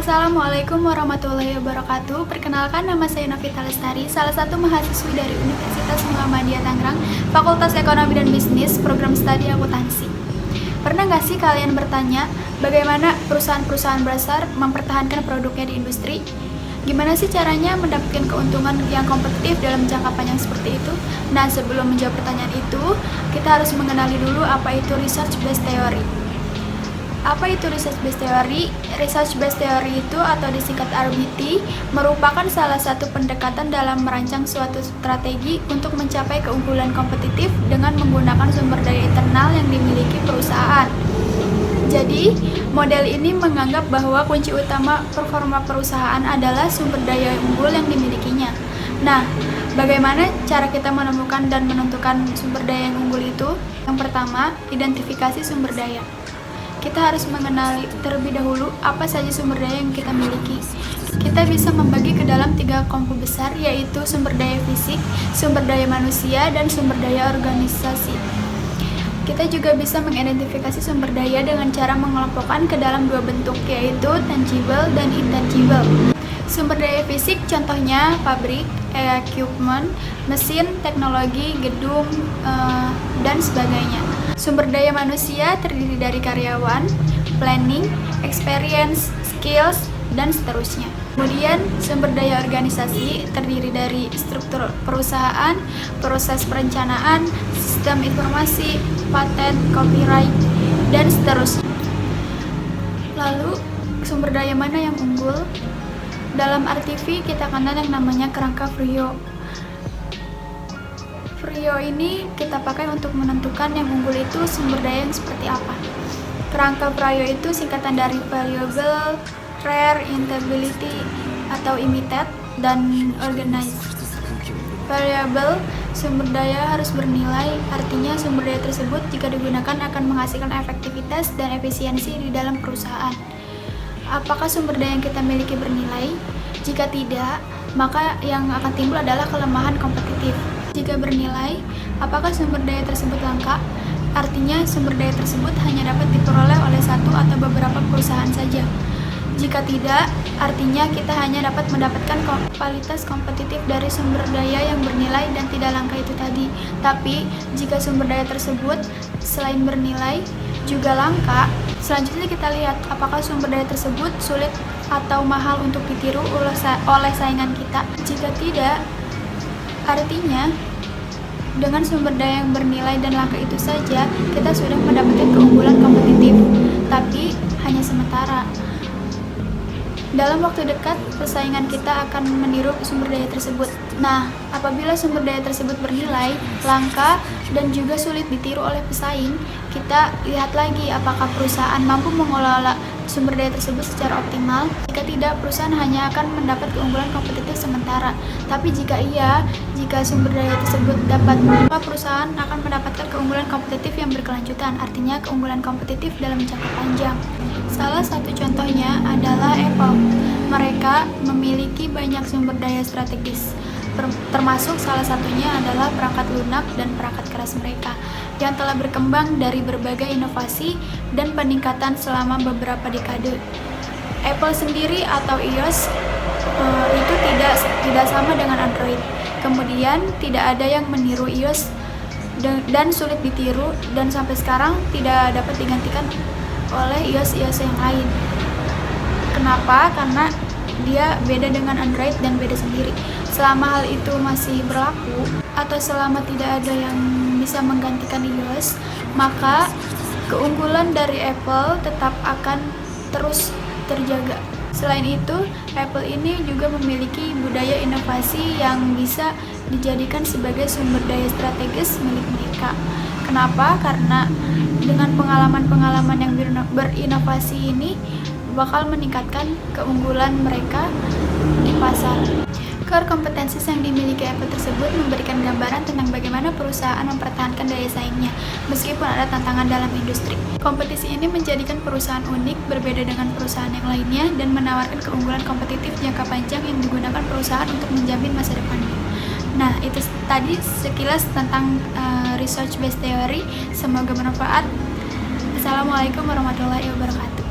Assalamualaikum warahmatullahi wabarakatuh. Perkenalkan, nama saya Novita Lestari, salah satu mahasiswi dari Universitas Muhammadiyah Tangerang, Fakultas Ekonomi dan Bisnis, Program Studi Akuntansi. Pernah nggak sih kalian bertanya, bagaimana perusahaan-perusahaan besar mempertahankan produknya di industri? Gimana sih caranya mendapatkan keuntungan yang kompetitif dalam jangka panjang seperti itu? Nah, sebelum menjawab pertanyaan itu, kita harus mengenali dulu apa itu Research Based Theory. Apa itu Research Based Theory? Research Based Theory itu atau disingkat RBT merupakan salah satu pendekatan dalam merancang suatu strategi untuk mencapai keunggulan kompetitif dengan menggunakan sumber daya internal yang dimiliki perusahaan. Jadi, model ini menganggap bahwa kunci utama performa perusahaan adalah sumber daya unggul yang dimilikinya. Nah, bagaimana cara kita menemukan dan menentukan sumber daya yang unggul itu? Yang pertama, identifikasi sumber daya. Kita harus mengenali terlebih dahulu apa saja sumber daya yang kita miliki. Kita bisa membagi ke dalam 3 kelompok besar, yaitu sumber daya fisik, sumber daya manusia, dan sumber daya organisasi. Kita juga bisa mengidentifikasi sumber daya dengan cara mengelompokkan ke dalam 2 bentuk, yaitu tangible dan intangible. Sumber daya fisik contohnya pabrik, equipment, mesin, teknologi, gedung, dan sebagainya. Sumber daya manusia terdiri dari karyawan, planning, experience, skills, dan seterusnya. Kemudian sumber daya organisasi terdiri dari struktur perusahaan, proses perencanaan, sistem informasi, paten, copyright, dan seterusnya. Lalu sumber daya mana yang unggul? Dalam RTV kita kenal yang namanya kerangka Frio. Frio ini kita pakai untuk menentukan yang unggul itu sumber daya yang seperti apa. Kerangka Frio itu singkatan dari variable, rare, instability, atau imitate, dan organized. Variable, sumber daya harus bernilai, artinya sumber daya tersebut jika digunakan akan menghasilkan efektivitas dan efisiensi di dalam perusahaan. Apakah sumber daya yang kita miliki bernilai? Jika tidak, maka yang akan timbul adalah kelemahan kompetitif. Jika bernilai, apakah sumber daya tersebut langka? Artinya sumber daya tersebut hanya dapat diperoleh oleh satu atau beberapa perusahaan saja. Jika tidak, artinya kita hanya dapat mendapatkan kualitas kompetitif dari sumber daya yang bernilai dan tidak langka itu tadi. Tapi, jika sumber daya tersebut selain bernilai juga langka, selanjutnya kita lihat apakah sumber daya tersebut sulit atau mahal untuk ditiru oleh saingan kita. Jika tidak, artinya dengan sumber daya yang bernilai dan langka itu saja kita sudah mendapatkan keunggulan kompetitif, tapi hanya sementara. Dalam waktu dekat, persaingan kita akan meniru sumber daya tersebut. Nah, apabila sumber daya tersebut bernilai, langka, dan juga sulit ditiru oleh pesaing, kita lihat lagi apakah perusahaan mampu mengelola sumber daya tersebut secara optimal. Jika tidak, perusahaan hanya akan mendapat keunggulan kompetitif sementara. Tapi jika sumber daya tersebut dapat, maka perusahaan akan mendapatkan keunggulan kompetitif yang berkelanjutan, artinya keunggulan kompetitif dalam jangka panjang. Salah satu contohnya adalah Apple. Mereka memiliki banyak sumber daya strategis, termasuk salah satunya adalah perangkat lunak dan perangkat keras mereka yang telah berkembang dari berbagai inovasi dan peningkatan selama beberapa dekade. Apple sendiri atau iOS itu tidak sama dengan Android. Kemudian tidak ada yang meniru iOS dan sulit ditiru, dan sampai sekarang tidak dapat digantikan oleh iOS yang lain. Kenapa? Karena dia beda dengan Android dan beda sendiri. Selama hal itu masih berlaku atau selama tidak ada yang bisa menggantikan iOS, maka keunggulan dari Apple tetap akan terus terjaga. Selain itu, Apple ini juga memiliki budaya inovasi yang bisa dijadikan sebagai sumber daya strategis milik mereka. Kenapa? Karena dengan pengalaman-pengalaman yang berinovasi ini bakal meningkatkan keunggulan mereka di pasar. Core competencies yang dimiliki Apple tersebut memberikan gambaran tentang bagaimana perusahaan mempertahankan daya saingnya, meskipun ada tantangan dalam industri. Kompetisi ini menjadikan perusahaan unik, berbeda dengan perusahaan yang lainnya, dan menawarkan keunggulan kompetitif jangka panjang yang digunakan perusahaan untuk menjamin masa depannya. Nah, itu tadi sekilas tentang Research Based Theory. Semoga bermanfaat. Assalamualaikum warahmatullahi wabarakatuh.